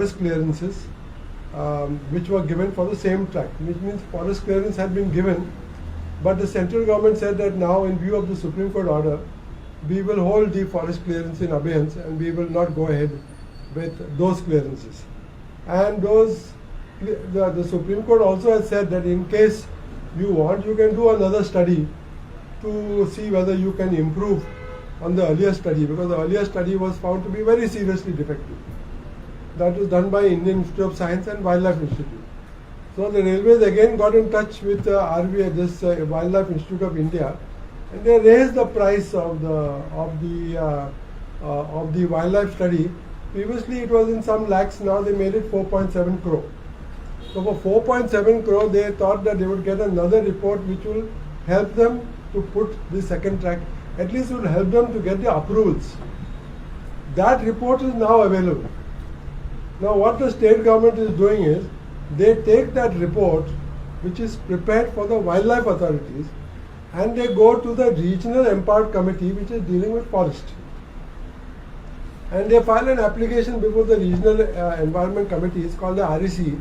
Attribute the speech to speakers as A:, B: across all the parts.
A: forest clearances which were given for the same tract, which means forest clearance had been given, but the central government said that now, in view of the Supreme Court order, we will hold the forest clearance in abeyance and we will not go ahead with those clearances. And the Supreme Court also has said that in case you want, you can do another study to see whether you can improve on the earlier study, because the earlier study was found to be very seriously defective. That was done by Indian Institute of Science and Wildlife Institute. So the railways again got in touch with RVI, this Wildlife Institute of India, and they raised the price of the wildlife study. Previously it was in some lakhs, now they made it 4.7 crore. So for 4.7 crore, they thought that they would get another report which will help them to put the second track, at least it will help them to get the approvals. That report is now available. Now what the state government is doing is, they take that report which is prepared for the wildlife authorities and they go to the regional empowered committee which is dealing with forest. And they file an application before the regional environment committee, it's called the REC,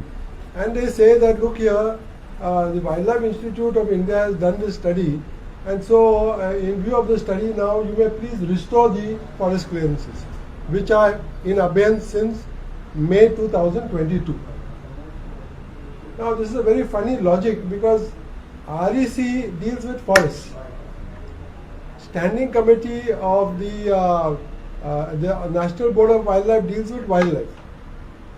A: and they say that, look here, the Wildlife Institute of India has done this study, and so in view of the study now, you may please restore the forest clearances, which are in abeyance since May 2022. Now this is a very funny logic, because REC deals with forests. Standing committee of the National Board of Wildlife deals with wildlife.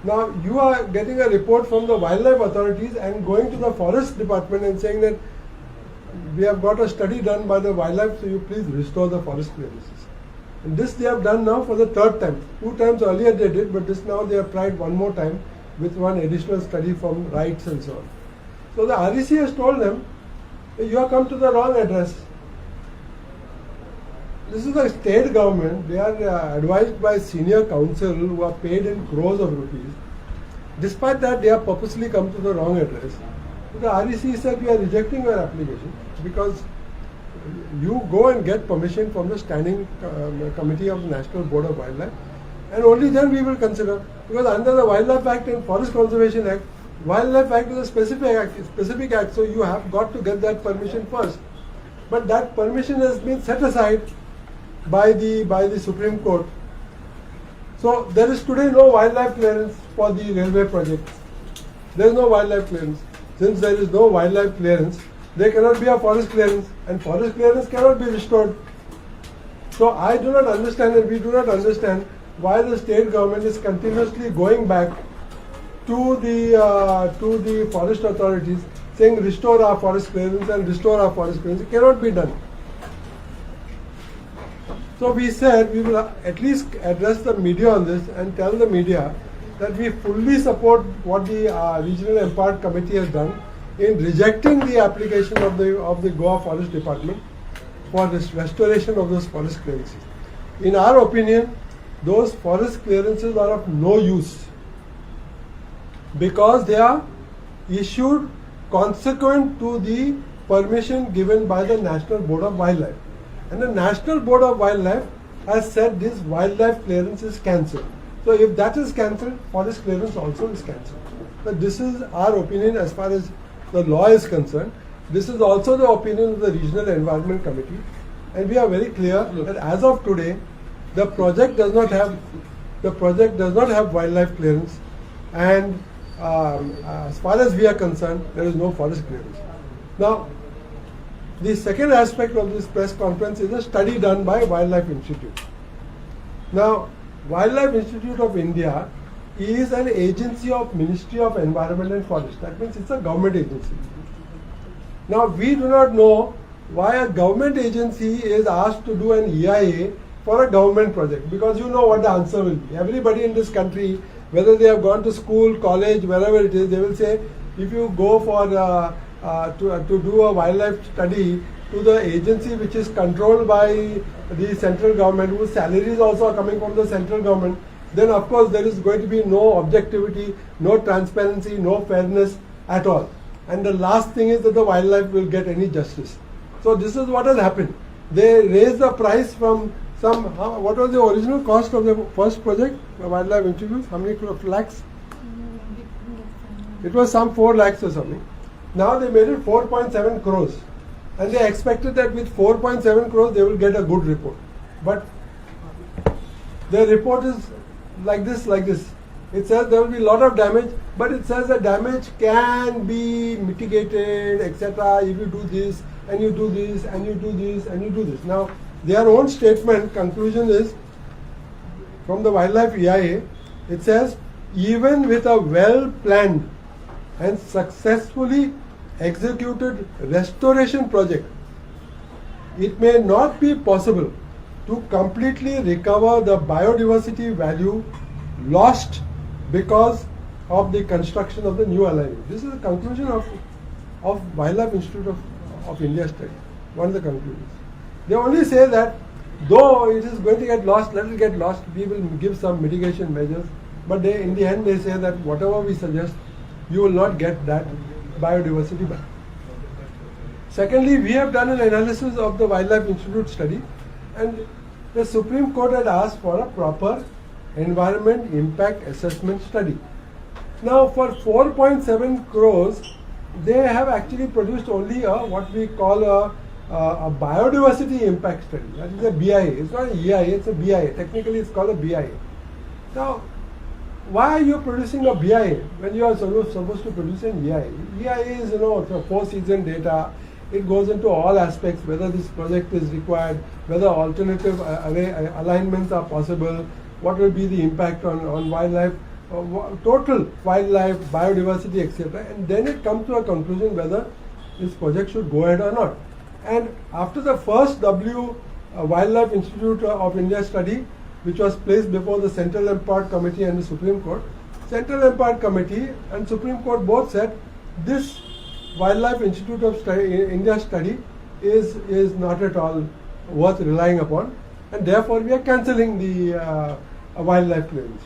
A: Now you are getting a report from the wildlife authorities and going to the forest department and saying that we have got a study done by the wildlife, so you please restore the forest clearances. And this they have done now for the third time. 2 times earlier they did, but this now they have tried one more time with one additional study from rights and so on. So the REC has told them, you have come to the wrong address. This is the state government. They are advised by senior counsel who are paid in crores of rupees. Despite that, they have purposely come to the wrong address. So the REC said, we are rejecting your application because you go and get permission from the standing committee of the National Board of Wildlife, and only then we will consider. Because under the Wildlife Act and Forest Conservation Act, Wildlife Act is a specific act, so you have got to get that permission first. But that permission has been set aside by the Supreme Court. So there is today no wildlife clearance for the railway project. There is no wildlife clearance. Since there is no wildlife clearance, there cannot be a forest clearance, and forest clearance cannot be restored. So I do not understand, and we do not understand, why the state government is continuously going back to the forest authorities saying restore our forest clearance and restore our forest clearance. It cannot be done. So we said we will at least address the media on this and tell the media that we fully support what the Regional Empowered Committee has done in rejecting the application of the Goa Forest Department for this restoration of those forest clearances. In our opinion, those forest clearances are of no use because they are issued consequent to the permission given by the National Board of Wildlife. And the National Board of Wildlife has said this wildlife clearance is cancelled. So if that is cancelled, forest clearance also is cancelled. But this is our opinion as far as the law is concerned. This is also the opinion of the Regional Environment Committee. And we are very clear that as of today, the project does not have wildlife clearance, and as far as we are concerned, there is no forest clearance. Now, the second aspect of this press conference is a study done by Wildlife Institute. Now, Wildlife Institute of India is an agency of Ministry of Environment and Forest. That means it's a government agency. Now, we do not know why a government agency is asked to do an EIA for a government project, because you know what the answer will be. Everybody in this country, whether they have gone to school, college, wherever it is, they will say, if you go for to do a wildlife study to the agency which is controlled by the central government, whose salaries also are coming from the central government, then of course there is going to be no objectivity, no transparency, no fairness at all. And the last thing is that the wildlife will get any justice. So this is what has happened. They raised the price from what was the original cost of the first project, the Wildlife Institute? How many lakhs? It was some 4 lakhs or something. Now they made it 4.7 crores. And they expected that with 4.7 crores they will get a good report. But the report is like this, like this. It says there will be a lot of damage, but it says the damage can be mitigated, etc. if you do this, and you do this, and you do this, and you do this. Now, their own statement, conclusion is, from the Wildlife EIA, it says, even with a well-planned and successfully executed restoration project, it may not be possible to completely recover the biodiversity value lost because of the construction of the new alignment. This is the conclusion of Wildlife Institute of India study. One of the conclusions. They only say that though it is going to get lost, let it get lost, we will give some mitigation measures, but they, in the end they say that whatever we suggest, you will not get that biodiversity back. Secondly, we have done an analysis of the Wildlife Institute study, and the Supreme Court had asked for a proper environment impact assessment study. Now for 4.7 crores, they have actually produced only a what we call a biodiversity impact study. That is a BIA. It's not an EIA, it's a BIA. Technically it's called a BIA. Now, why are you producing a BIA when you are supposed to produce an EIA? EIA is, the 4-season data. It goes into all aspects, whether this project is required, whether alternative alignments are possible, what will be the impact on wildlife, total wildlife, biodiversity, etc. And then it comes to a conclusion whether this project should go ahead or not. And after the first Wildlife Institute of India study, which was placed before the Central Empowered Committee and the Supreme Court, Central Empowered Committee and Supreme Court both said this Wildlife Institute of India study is not at all worth relying upon, and therefore we are cancelling the wildlife clearance.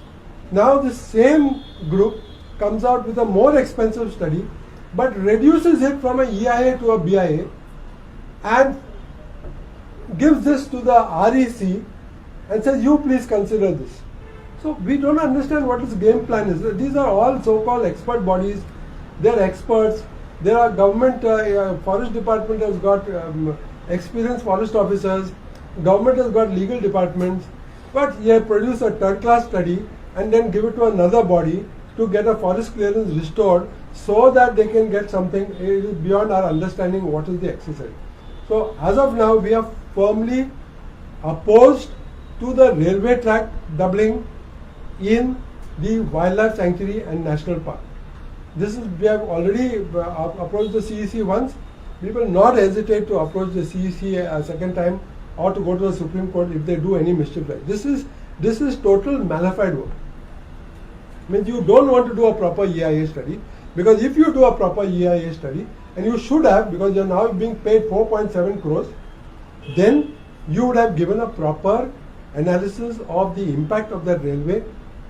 A: Now this same group comes out with a more expensive study, but reduces it from a EIA to a BIA and gives this to the REC and says, you please consider this. So we don't understand what this game plan is. These are all so-called expert bodies. They are experts. There are government, forest department has got experienced forest officers. Government has got legal departments. But you produce a third-class study and then give it to another body to get a forest clearance restored so that they can get something. It is beyond our understanding what is the exercise. So as of now, we are firmly opposed to the railway track doubling in the wildlife sanctuary and national park. We have already approached the CEC once. We will not hesitate to approach the CEC a second time or to go to the Supreme Court if they do any mischief like this. This is total malified work. Means you don't want to do a proper EIA study, because if you do a proper EIA study, and you should have, because you are now being paid 4.7 crores, then you would have given a proper analysis of the impact of that railway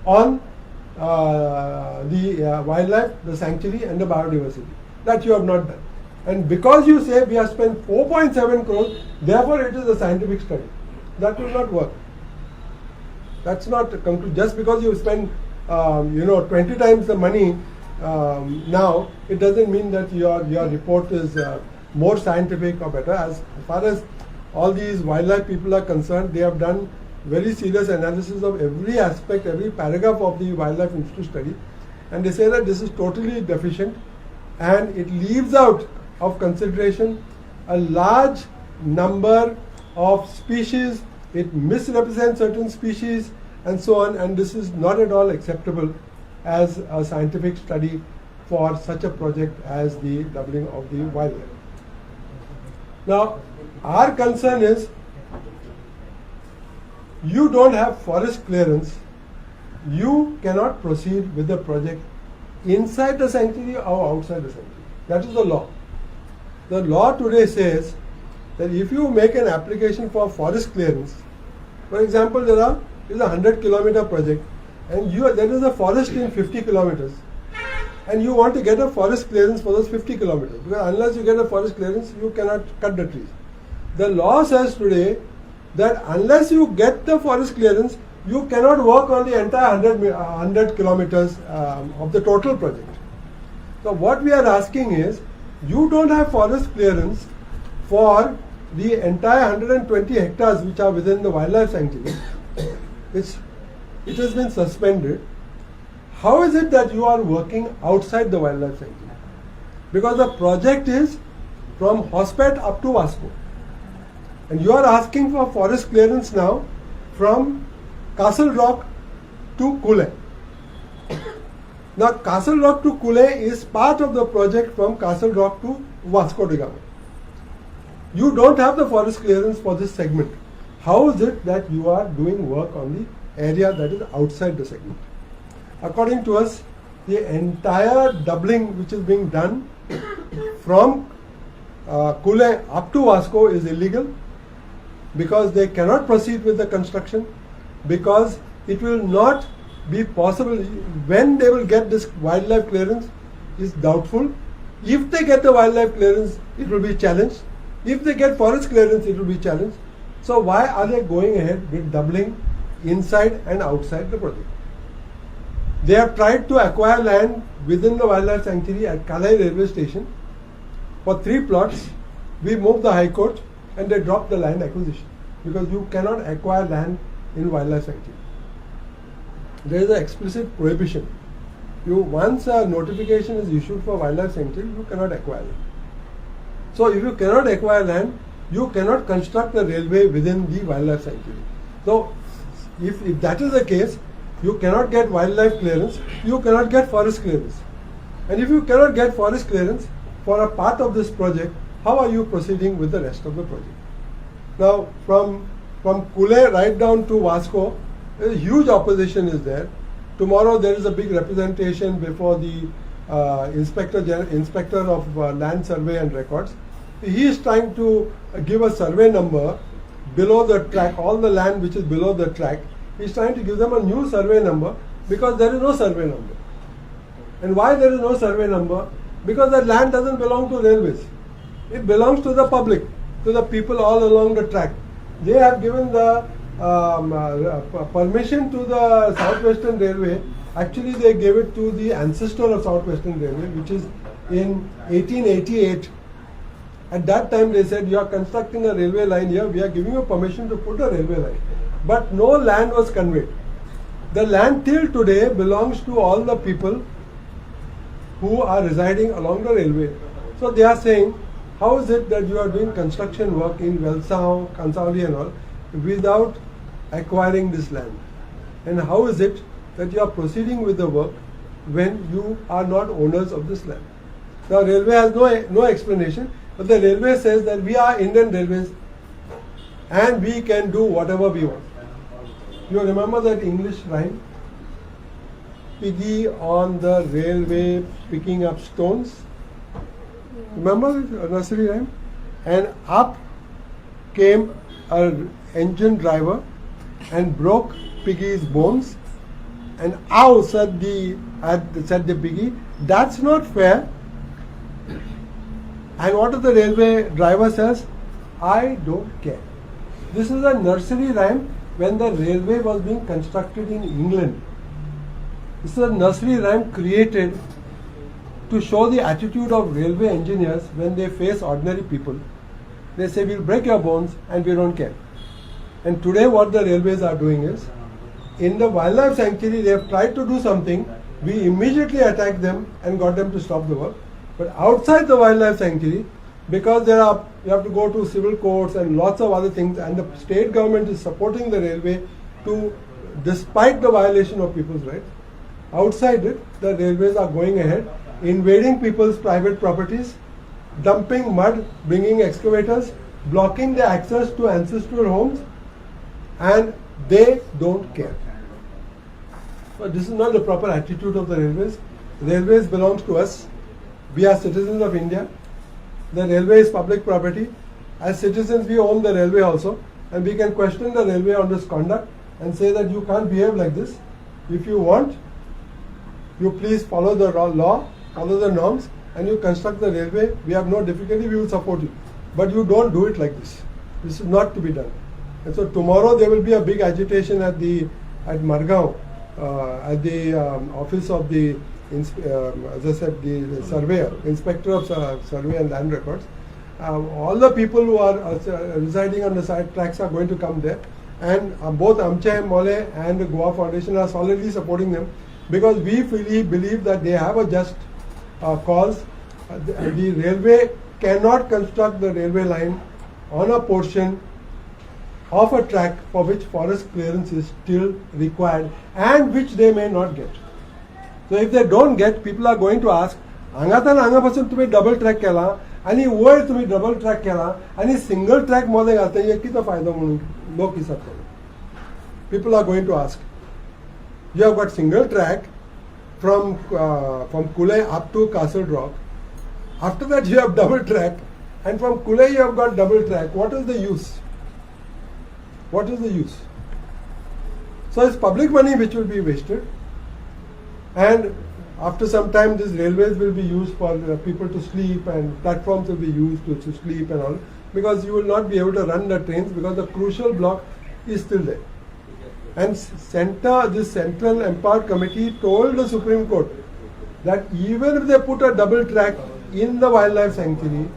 A: on the wildlife, the sanctuary and the biodiversity. That you have not done. And because you say we have spent 4.7 crores, therefore it is a scientific study. That will not work. That's not just because you spend 20 times the money now, it doesn't mean that your report is more scientific or better. As far as all these wildlife people are concerned, they have done very serious analysis of every aspect, every paragraph of the Wildlife Institute study, and they say that this is totally deficient and it leaves out of consideration a large number of species, it misrepresents certain species and so on, and this is not at all acceptable as a scientific study for such a project as the doubling of the wildlife. Now, our concern is you don't have forest clearance, you cannot proceed with the project inside the sanctuary or outside the sanctuary. That is the law. The law today says that if you make an application for forest clearance, for example, there is a 100-kilometer project and there is a forest in 50 kilometers and you want to get a forest clearance for those 50 kilometers, because unless you get a forest clearance, you cannot cut the trees. The law says today that unless you get the forest clearance, you cannot work on the entire 100 kilometers of the total project. So what we are asking is, you don't have forest clearance for the entire 120 hectares which are within the wildlife sanctuary. It has been suspended. How is it that you are working outside the wildlife sanctuary? Because the project is from Hospet up to Vasco. And you are asking for forest clearance now from Castle Rock to Kule. Now Castle Rock to Kule is part of the project from Castle Rock to Vasco da Gama. You don't have the forest clearance for this segment. How is it that you are doing work on the area that is outside the segment? According to us, the entire doubling which is being done from Kule up to Vasco is illegal, because they cannot proceed with the construction, because it will not be possible. When they will get this wildlife clearance is doubtful. If they get the wildlife clearance, it will be challenged. If they get forest clearance, it will be challenged. So why are they going ahead with doubling inside and outside the project? They have tried to acquire land within the wildlife sanctuary at Kalai railway station for 3 plots. We moved the High Court and they dropped the land acquisition, because you cannot acquire land in wildlife sanctuary. There is an explicit prohibition. Once a notification is issued for wildlife sanctuary, you cannot acquire land. So if you cannot acquire land, you cannot construct the railway within the wildlife sanctuary. So if that is the case, you cannot get wildlife clearance, you cannot get forest clearance. And if you cannot get forest clearance for a part of this project, how are you proceeding with the rest of the project? Now from Kule right down to Vasco, a huge opposition is there. Tomorrow there is a big representation before the Inspector of Land Survey and Records. He is trying to give a survey number below the track, all the land which is below the track. He is trying to give them a new survey number, because there is no survey number. And why there is no survey number? Because that land doesn't belong to railways. It belongs to the public, to the people all along the track. They have given the permission to the Southwestern Railway. Actually, they gave it to the ancestor of Southwestern Railway, which is in 1888. At that time, they said, you are constructing a railway line here, we are giving you permission to put a railway line. But no land was conveyed. The land till today belongs to all the people who are residing along the railway. So they are saying, how is it that you are doing construction work in Velsao, Kansauli and all without acquiring this land? And how is it that you are proceeding with the work when you are not owners of this land? Now railway has no explanation, but the railway says that we are Indian Railways and we can do whatever we want. You remember that English rhyme? Piggy on the railway picking up stones. Remember the nursery rhyme? And up came an engine driver and broke Piggy's bones. And ow, said the piggy, that's not fair. And what does the railway driver says? I don't care. This is a nursery rhyme when the railway was being constructed in England. This is a nursery rhyme created to show the attitude of railway engineers when they face ordinary people. They say, we'll break your bones and we don't care. And today what the railways are doing is, in the wildlife sanctuary they have tried to do something, we immediately attacked them and got them to stop the work. But outside the wildlife sanctuary, because you have to go to civil courts and lots of other things, and the state government is supporting the railway despite the violation of people's rights. Outside it, the railways are going ahead, invading people's private properties, dumping mud, bringing excavators, blocking the access to ancestral homes, and they don't care. But this is not the proper attitude of the railways. Railways belongs to us. We are citizens of India. The railway is public property. As citizens, we own the railway also, and we can question the railway on this conduct and say that you can't behave like this. If you want, you please follow the law, follow the norms, and you construct the railway. We have no difficulty, we will support you. But you don't do it like this. This is not to be done. And so tomorrow there will be a big agitation at the at Margaon, at the office of the, as I said, the surveyor, inspector of survey and land records. All the people who are residing on the side tracks are going to come there, and both Amche, Mollem and the Goa Foundation are solidly supporting them, because we fully believe that they have a just cause. The railway cannot construct the railway line on a portion of a track for which forest clearance is still required and which they may not get. So if they don't get, people are going to ask, हांगातल्यान हांगापासून तुम्ही double track केला आणि वयर तुम्ही double track केला आणि single track मध्ये घालता हे किती फायदा म्हणून लोक हिसाब करतात. People are going to ask. You have got single track from Kulai up to Castle Rock. After that you have double track, and from Kulai you have got double track. What is the use? What is the use? So it's public money which will be wasted, and after some time these railways will be used for people to sleep, and platforms will be used to sleep and all, because you will not be able to run the trains because the crucial block is still there. And this Central Empowered Committee told the Supreme Court that even if they put a double track in the wildlife sanctuary,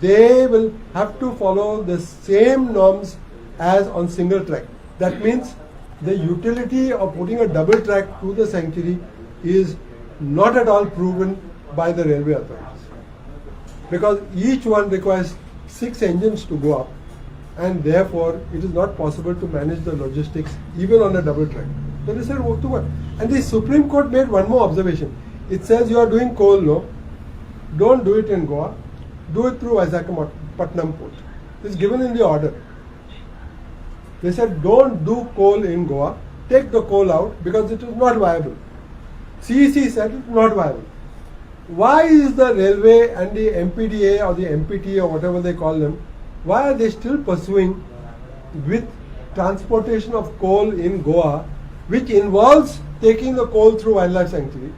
A: they will have to follow the same norms as on single track. That means the utility of putting a double track to the sanctuary is not at all proven by the railway authorities, because each one requires 6 engines to go up, and therefore it is not possible to manage the logistics even on a double track. So they said, oh, to what? And the Supreme Court made one more observation. It says you are doing coal, no? Don't do it in Goa. Do it through Visakhapatnam port. It's given in the order. They said don't do coal in Goa. Take the coal out because it is not viable. CEC said it's not viable. Why is the railway and the MPDA or the MPT or whatever they call them, why are they still pursuing with transportation of coal in Goa, which involves taking the coal through wildlife sanctuary,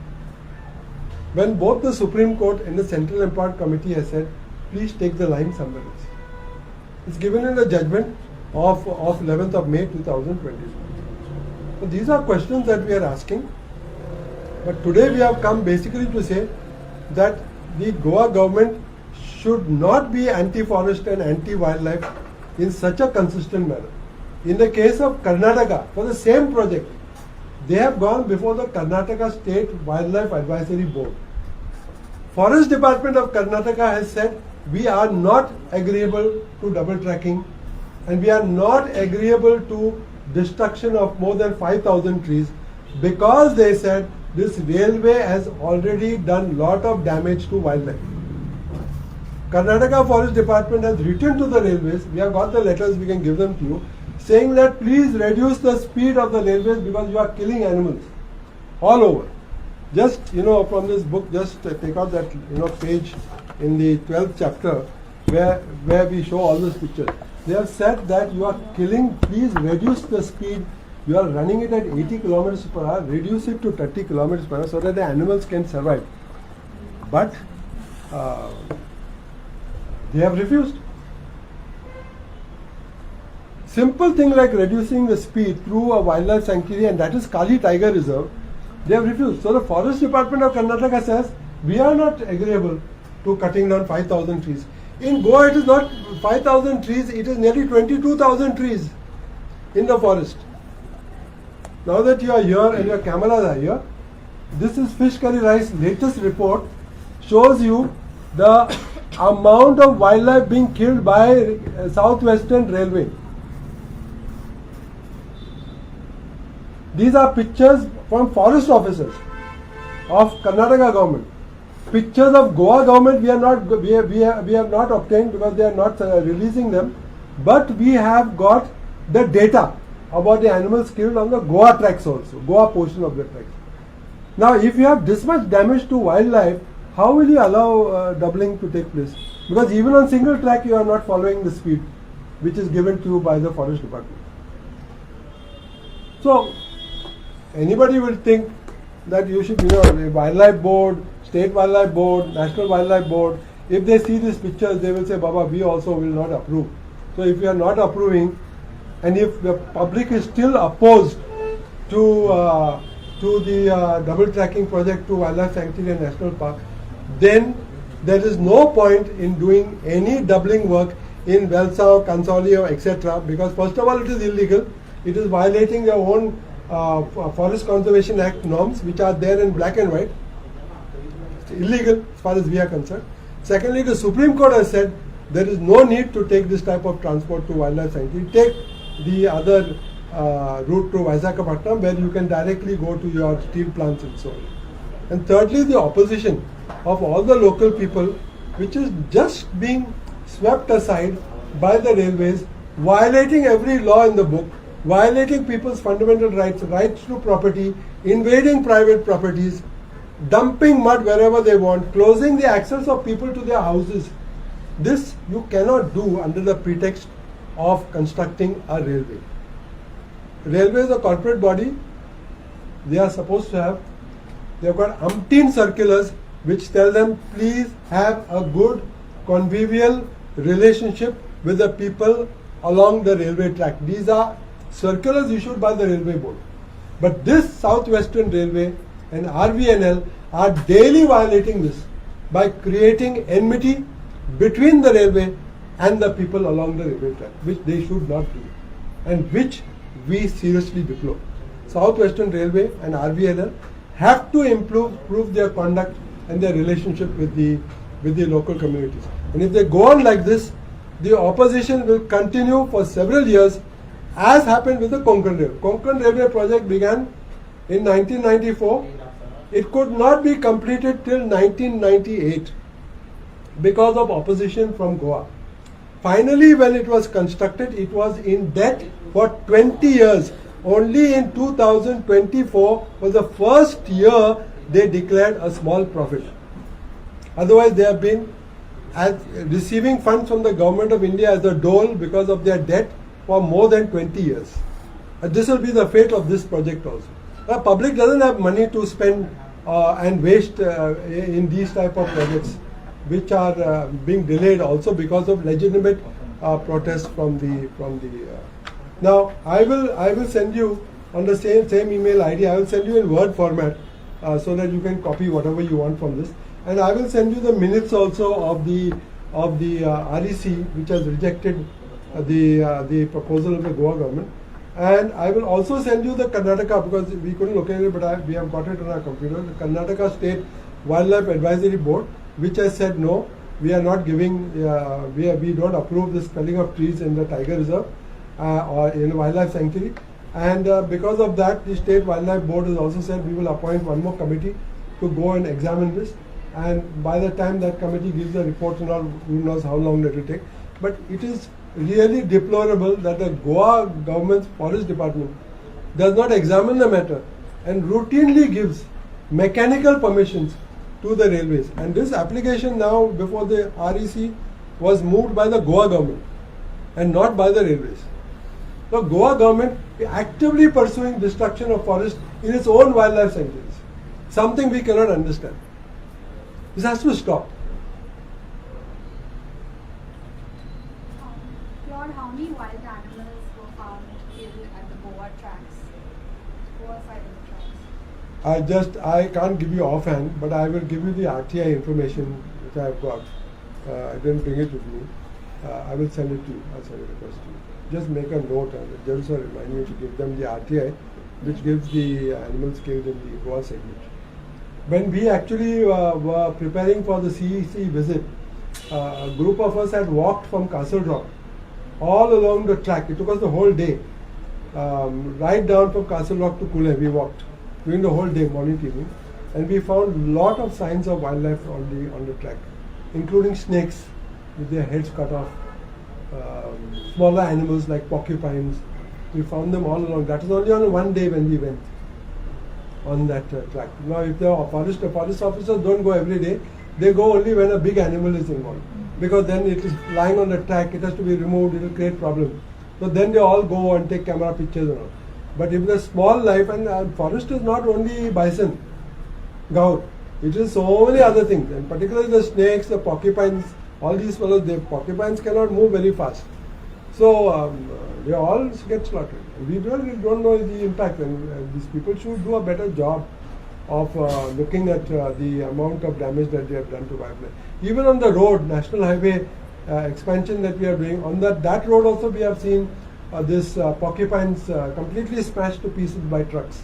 A: when both the Supreme Court and the Central Empowered Committee has said, please take the line somewhere else? It's given in the judgment of 11th of May 2020. So these are questions that we are asking. But today we have come basically to say that the Goa government should not be anti-forest and anti-wildlife in such a consistent manner. In the case of Karnataka, for the same project, they have gone before the Karnataka State Wildlife Advisory Board. Forest Department of Karnataka has said, we are not agreeable to double tracking, and we are not agreeable to destruction of more than 5,000 trees, because they said this railway has already done lot of damage to wildlife. Karnataka Forest Department has written to the railways, we have got the letters, we can give them to you, saying that please reduce the speed of the railways because you are killing animals all over. Just, from this book, just take out that, page in the 12th chapter where we show all those pictures. They have said that you are killing, please reduce the speed. You are running it at 80 kilometers per hour, reduce it to 30 kilometers per hour so that the animals can survive. But they have refused. Simple thing like reducing the speed through a wildlife sanctuary, and that is Kali Tiger Reserve, they have refused. So the Forest Department of Karnataka says, we are not agreeable to cutting down 5,000 trees. In Goa it is not 5,000 trees, it is nearly 22,000 trees in the forest. Now that you are here and your cameras are here, this is Fish Curry Rice latest report, shows you the amount of wildlife being killed by Southwestern Railway. These are pictures from forest officers of Karnataka government. Pictures of Goa government we have not obtained because they are not releasing them, but we have got the data about the animals killed on the Goa tracks also, Goa portion of the tracks. Now if you have this much damage to wildlife, how will you allow doubling to take place? Because even on single track you are not following the speed which is given to you by the Forest Department. So anybody will think that you should, the Wildlife Board, State Wildlife Board, National Wildlife Board, if they see these pictures, they will say, Baba, we also will not approve. So if you are not approving, And if the public is still opposed to the double tracking project to Wildlife Sanctuary and National Park, then there is no point in doing any doubling work in Velsau, Consolio, etc. because first of all it is illegal. It is violating their own Forest Conservation Act norms, which are there in black and white. It's illegal as far as we are concerned. Secondly, the Supreme Court has said there is no need to take this type of transport to Wildlife Sanctuary. Take the other route to Visakhapatnam, where you can directly go to your steel plants and so on. And thirdly, the opposition of all the local people, which is just being swept aside by the railways, violating every law in the book, violating people's fundamental rights, rights to property, invading private properties, dumping mud wherever they want, closing the access of people to their houses. This you cannot do under the pretext of constructing a railway. Railway is a corporate body. They are supposed to have, they have got umpteen circulars which tell them please have a good convivial relationship with the people along the railway track. These are circulars issued by the railway board. But this Southwestern Railway and RVNL are daily violating this by creating enmity between the railway and the people along the railway track, which they should not do and which we seriously deplore. Southwestern Railway and RVNL have to improve their conduct and their relationship with the local communities. And if they go on like this, the opposition will continue for several years, as happened with the Konkan Railway. Konkan Railway project began in 1994. It could not be completed till 1998 because of opposition from Goa. Finally, when it was constructed, it was in debt for 20 years. Only in 2024 was the first year they declared a small profit. Otherwise, they have been receiving funds from the government of India as a dole because of their debt for more than 20 years. And this will be the fate of this project also. The public doesn't have money to spend and waste in these type of projects, which are being delayed also because of legitimate protests from the. Now I will send you on the same email ID. I will send you in Word format so that you can copy whatever you want from this, and I will send you the minutes also of the REC, which has rejected the proposal of the Goa government. And I will also send you the Karnataka, because we couldn't locate it, but we have got it on our computer. The Karnataka State Wildlife Advisory Board, which has said no, we are not giving, we don't approve this felling of trees in the Tiger Reserve or in a wildlife sanctuary. And because of that, the State Wildlife Board has also said we will appoint one more committee to go and examine this. And by the time that committee gives the report and all, who knows how long that will take. But it is really deplorable that the Goa government's forest department does not examine the matter and routinely gives mechanical permissions to the railways. And this application now before the REC was moved by the Goa government and not by the railways. The Goa government is actively pursuing destruction of forest in its own wildlife sanctuaries. Something we cannot understand. This has to stop.
B: How many wild animals were found killed at the Goa tracks? Goa side of the tracks?
A: I can't give you offhand, but I will give you the RTI information which I have got. I didn't bring it with me. I will send it to you. I'll send it across to you. Just make a note and the judges are reminding you to give them the RTI, which gives the animals killed in the Goa segment. When we actually were preparing for the CEC visit, a group of us had walked from Castle Rock all along the track. It took us the whole day. Right down from Castle Rock to Goem, we walked during the whole day, morning to evening, and we found a lot of signs of wildlife on the track, including snakes with their heads cut off, smaller animals like porcupines. We found them all along. That was only on one day when we went on that track. Now, if the forest officers don't go every day, they go only when a big animal is involved. Because then it is lying on the track, it has to be removed, it will create problems. So then they all go and take camera pictures and all. But if the small life, and forest is not only bison, gout, it is so many other things, and particularly the snakes, the porcupines, all these fellows, the porcupines cannot move very fast. So They all get slaughtered. We really don't know the impact, and these people should do a better job of looking at the amount of damage that they have done to wildlife. Even on the road, national highway expansion that we are doing, on that road also we have seen this porcupines completely smashed to pieces by trucks.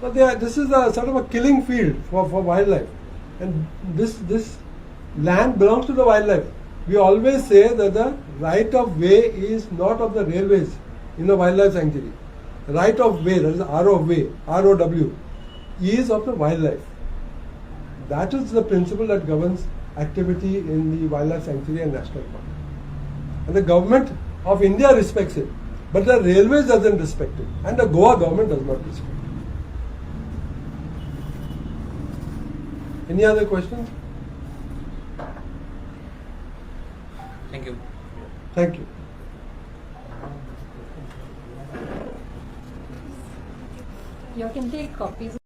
A: So this is a sort of a killing field for wildlife, and this land belongs to the wildlife. We always say that the right of way is not of the railways in the wildlife sanctuary. The right of way, that is ROW, is of the wildlife. That is the principle that governs activity in the wildlife sanctuary and national park. And the government of India respects it, but the railways doesn't respect it, and the Goa government does not respect it. Any other questions?
C: Thank you.
A: Thank you.
D: You can take copies.